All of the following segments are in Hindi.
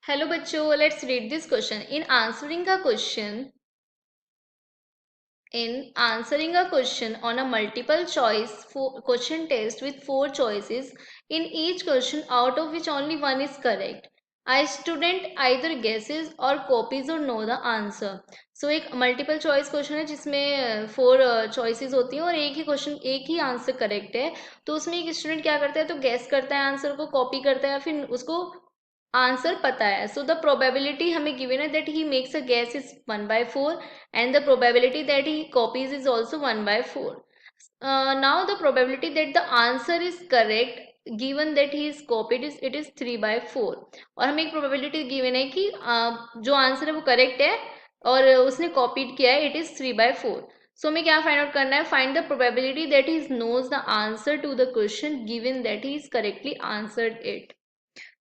Hello बच्चों, let's read this question. In answering a question on a multiple choice question test with four choices, in each question out of which only one is correct, a student either guesses or copies or know the answer. So एक मल्टीपल चॉइस क्वेश्चन है जिसमें फोर चॉइसेस होती हैं और एक ही आंसर करेक्ट है. तो उसमें एक स्टूडेंट क्या करता है, तो गैस करता है आंसर को, कॉपी करता है या फिर उसको आंसर पता है. सो द प्रोबेबिलिटी हमें गिवन है that he makes a gas is 1/4 and the probability that he copies is also 1/4. Now the probability that the answer is correct given that he is copied is it is 3/4. और हमें एक probability given है कि जो आंसर है वो करेक्ट है और उसने कॉपीड किया है, इट इज 3/4. सो हमें क्या फाइंड आउट करना है, find the probability that he knows the answer to the question given that he is correctly answered it.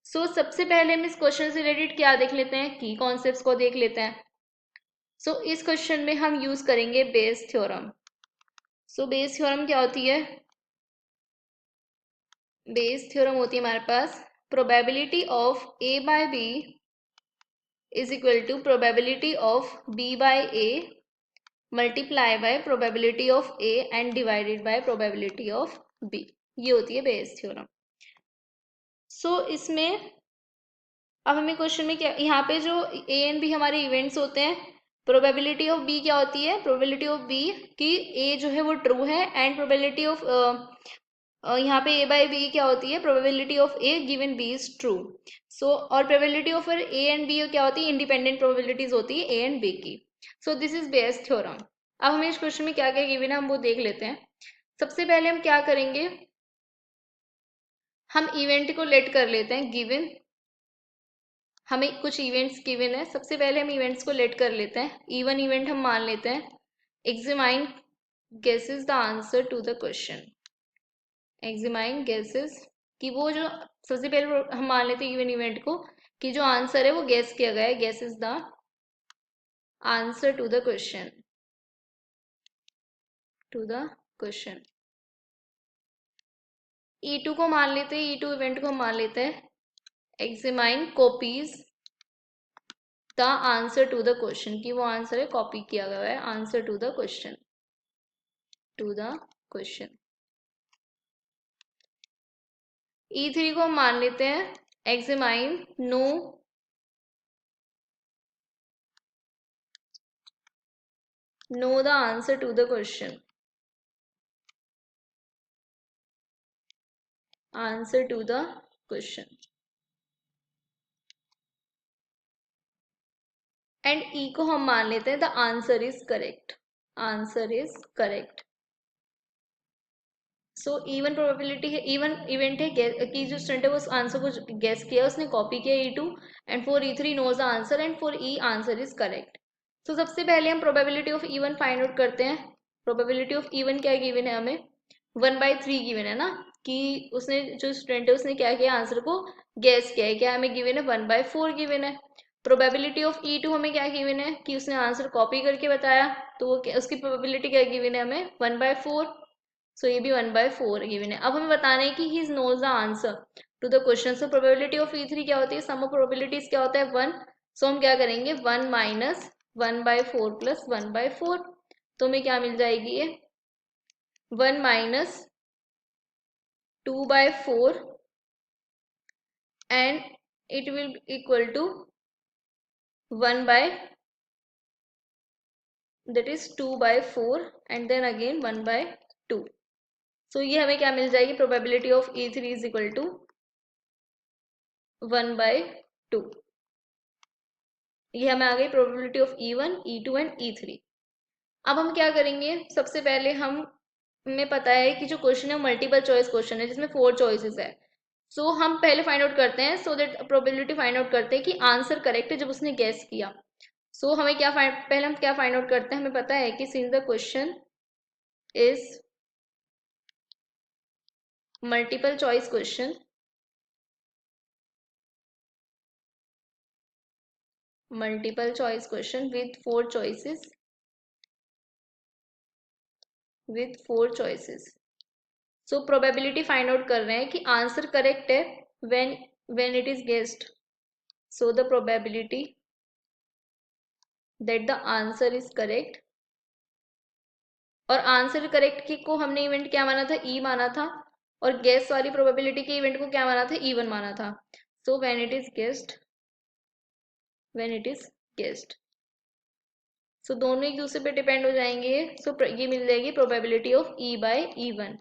So सबसे पहले हम इस क्वेश्चन से रिलेटेड क्या देख लेते हैं, की कॉन्सेप्ट्स को देख लेते हैं. सो इस क्वेश्चन में हम यूज करेंगे Bayes theorem. So Bayes theorem क्या होती है, बेस थ्योरम होती है हमारे पास probability of A by B is equal to probability of B by A multiply by probability of A and divided by probability of B. ये होती है बेस थ्योरम. सो इसमें अब हमें क्वेश्चन में क्या, यहाँ पे जो ए एंड बी हमारे इवेंट्स होते हैं, प्रोबेबिलिटी ऑफ बी क्या होती है, प्रोबेबिलिटी ऑफ बी कि ए जो है वो ट्रू है एंड प्रोबेबिलिटी ऑफ यहाँ पे ए बाई बी क्या होती है, probability of A given B is true. So और probability of A and B क्या होती है, इंडिपेंडेंट प्रोबेबिलिटीज होती है ए एंड बी की. So this is Bayes theorem. अब हमें इस क्वेश्चन में क्या क्या गिवन है हम वो देख लेते हैं. सबसे पहले हम क्या करेंगे, हम इवेंट को लेट कर लेते हैं गिवन. हमें कुछ इवेंट्स गिवन है, सबसे पहले हम इवेंट्स को लेट कर लेते हैं. इवन इवेंट हम मान लेते हैं. Examinee guesses the answer to the question. Examinee guesses कि वो जो सबसे पहले हम मान लेते हैं इवन इवेंट को कि जो आंसर है वो गेस किया गया है, guess is the answer to the question. To the question E2 को मान लेते हैं, E2 इवेंट को हम मान लेते हैं. Examine copies the answer to the question कि वो आंसर है कॉपी किया गया है answer to the question. To the question E3 को हम मान लेते हैं. Examine know the answer to the question. Answer to the question. And E को हम मान लेते हैं the answer is correct. Answer is correct. So event probability है, इवन इवेंट है कि जो स्टूडेंट है वो आंसर को गेस किया, उसने कॉपी किया E2 and for E3 knows the answer and for E answer is correct. So सबसे पहले हम probability of event find out करते हैं. प्रोबेबिलिटी ऑफ इवन क्या गिवन है हमें, 1/3 गिवन है ना, कि उसने जो स्टूडेंट है उसने क्या किया, आंसर को गेस किया है. क्या हमें गिवन है, 1/4 गिवन है. प्रोबेबिलिटी ऑफ E2 हमें क्या गिवन है कि उसने आंसर कॉपी करके बताया, तो वो उसकी प्रोबेबिलिटी क्या गिवन है हमें, 1/4. सो ये भी 1/4 गिवन है. अब हमें बताना है कि he knows the answer to the question. So probability of E3 क्या होती है, सम ऑफ प्रोबेबिलिटीज क्या होता है, 1. सो हम क्या करेंगे, 1 माइनस 1/4 प्लस 1/4. तो हमें क्या मिल जाएगी ये, 1 minus 2/4 and it will be equal to 1 by, that is 2/4 and then again 1/2. So ये हमें क्या मिल जाएगी, probability of E3 is equal to 1/2. ये हमें आ गई probability of E1 E2 and E3. अब हम क्या करेंगे, सबसे पहले हम हमें पता है कि जो क्वेश्चन है मल्टीपल चॉइस क्वेश्चन है जिसमें 4 चॉइसेस है. सो हम पहले फाइंड आउट करते हैं, so that probability find out करते हैं कि आंसर करेक्ट है जब उसने गैस किया. सो हमें क्या पहले हम क्या फाइंड आउट करते हैं, हमें पता है कि since the question is multiple choice question, multiple choice question with 4 choices, with 4 choices. So probability find out कर रहे हैं कि आंसर करेक्ट है when when it is guessed. So the probability that the answer is correct, और आंसर करेक्ट की को हमने इवेंट क्या माना था, ई माना था, और गेस वाली प्रोबेबिलिटी के इवेंट को क्या माना था, ई वन माना था. So when it is guessed, when it is guessed, so दोनों एक दूसरे पे डिपेंड हो जाएंगे. सो ये मिल जाएगी probability of E by E one.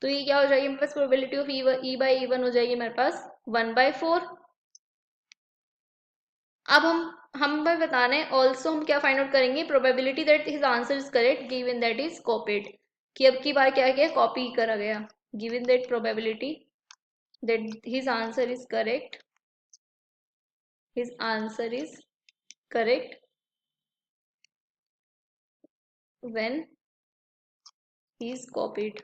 तो ये क्या हो जाएगी मेरे पास, probability of E by E one हो जाएगी मेरे पास 1/4. अब हमें बताना है ऑल्सो, हम क्या फाइंड आउट करेंगे, probability that his answer is correct given that is copied, कि अब की बार क्या किया, कॉपी करा गया. Given that probability that his answer is correct, his answer is correct when he is copied.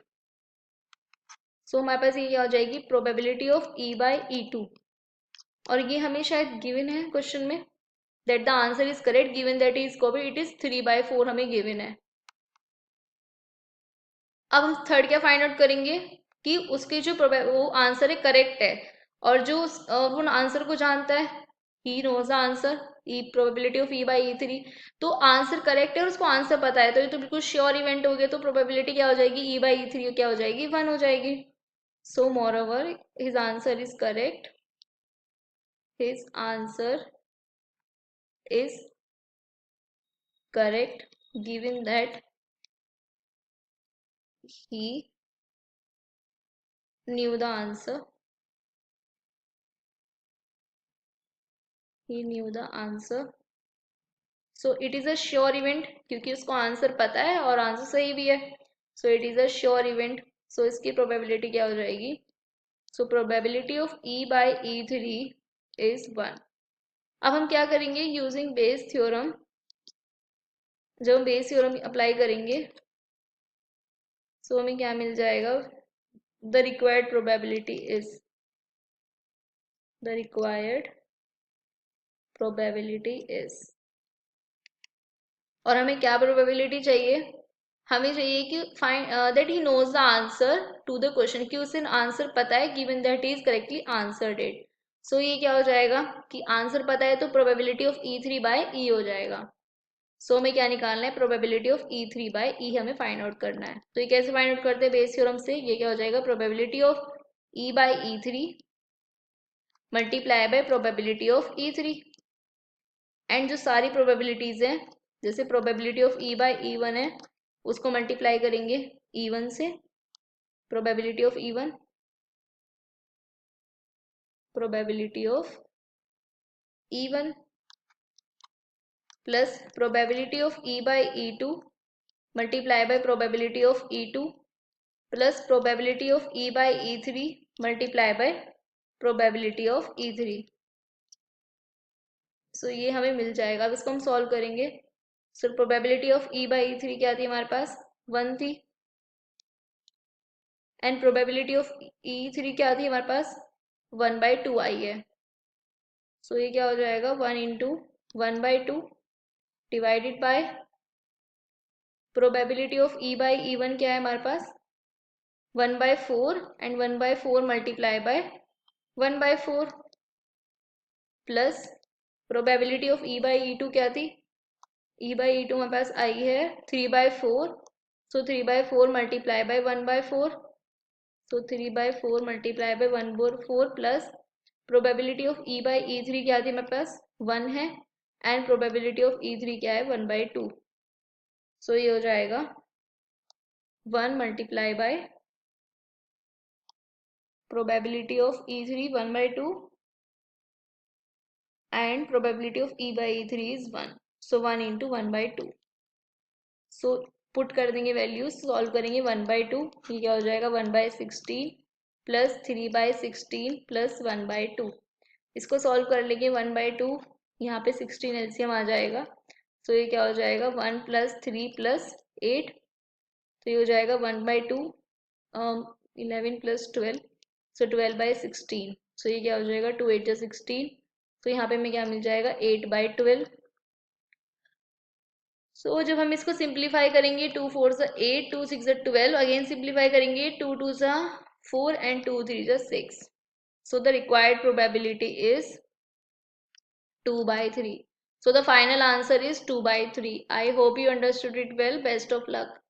So हमारे पास ये क्या हो जाएगी, probability of E by E two, और ये हमें शायद गिवन है क्वेश्चन में, that the answer is correct given that is copied, it is 3/4 हमें गिवन है. अब हम थर्ड क्या फाइंड आउट करेंगे, कि उसकी जो वो आंसर है करेक्ट है, और जो वो आंसर को जानता है, he knows the answer, E probability of E by E three. तो आंसर करेक्ट है और उसको आंसर पता है, तो ये तो बिल्कुल श्योर इवेंट हो गया. तो प्रोबेबिलिटी क्या हो जाएगी, ई बाई ई थ्री क्या हो जाएगी, 1 हो जाएगी. So moreover his answer is correct, his answer is correct given that he knew the answer, he knew the answer. So it is a sure event, क्योंकि उसको आंसर पता है और आंसर सही भी है. So it is a sure event. So इसकी प्रोबेबिलिटी क्या हो जाएगी, so probability of E by E three is 1. अब हम क्या करेंगे, यूजिंग बेस थ्योरम, जब हम बेस थ्योरम अप्लाई करेंगे, सो हमें क्या मिल जाएगा, the required probability is, the required probability is, और हमें क्या प्रोबेबिलिटी चाहिए, हमें चाहिए कि find that he knows the answer to the question, कि उसे आंसर पता है given that he is correctly answered it. So ये क्या हो जाएगा, कि आंसर पता है तो probability of E three by E हो जाएगा. सो हमें क्या निकालना है, probability of E three by ई हमें फाइंड आउट करना है. तो ये कैसे फाइंड आउट करते हैं, बेस थ्योरम से. ये क्या हो जाएगा, probability of E by E three multiply by probability of E three. And जो सारी प्रोबेबिलिटीज हैं, जैसे probability of E by E one है, उसको मल्टीप्लाई करेंगे ई वन से, probability of E one, probability of E one plus probability of E by E to multiply by probability of E two plus probability of E by E three multiply by probability of E three. सो ये हमें मिल जाएगा. अब इसको हम सॉल्व करेंगे. सो probability of E by E three क्या थी हमारे पास, 1 थी, and probability of E three क्या थी हमारे पास, 1/2 आई है. सो ये क्या हो जाएगा, 1 into 1/2 divided by probability of E by E one क्या है हमारे पास, 1/4, and 1/4 multiply by 1/4 plus probability of E by E two क्या थी, ई बाई ई टू हमारे पास आई है 3/4. सो 3/4 multiply by 1/4, so 3/4 multiply by 1/4 plus probability of E by E three क्या थी हमारे पास, 1 है, and probability of E three क्या है, 1/2. सो ये हो जाएगा 1 multiply by probability of E three 1/2 and probability of E by E three is 1. So 1 into 1/2. So put कर देंगे वैल्यूज, सॉल्व करेंगे 1/2, ये क्या हो जाएगा 1/16 प्लस 3/16 प्लस 1/2. इसको सॉल्व कर लेंगे 1/2, यहाँ पे 16 एलसीएम आ जाएगा. सो ये क्या हो जाएगा 1 प्लस 3 प्लस 8, तो ये हो जाएगा 1/2, 11 प्लस 12, सो 12/16. सो ये क्या हो जाएगा 2 8 16, तो यहाँ पे हमें क्या मिल जाएगा 8/12. सो जब हम इसको सिंप्लीफाई करेंगे 2 4 8, 2 6 12, अगेन सिंप्लीफाई करेंगे 2 2 4 and 2 3 6. So the required probability is 2 by 3. So the final answer is 2 by 3. I hope you understood it well. Best of luck.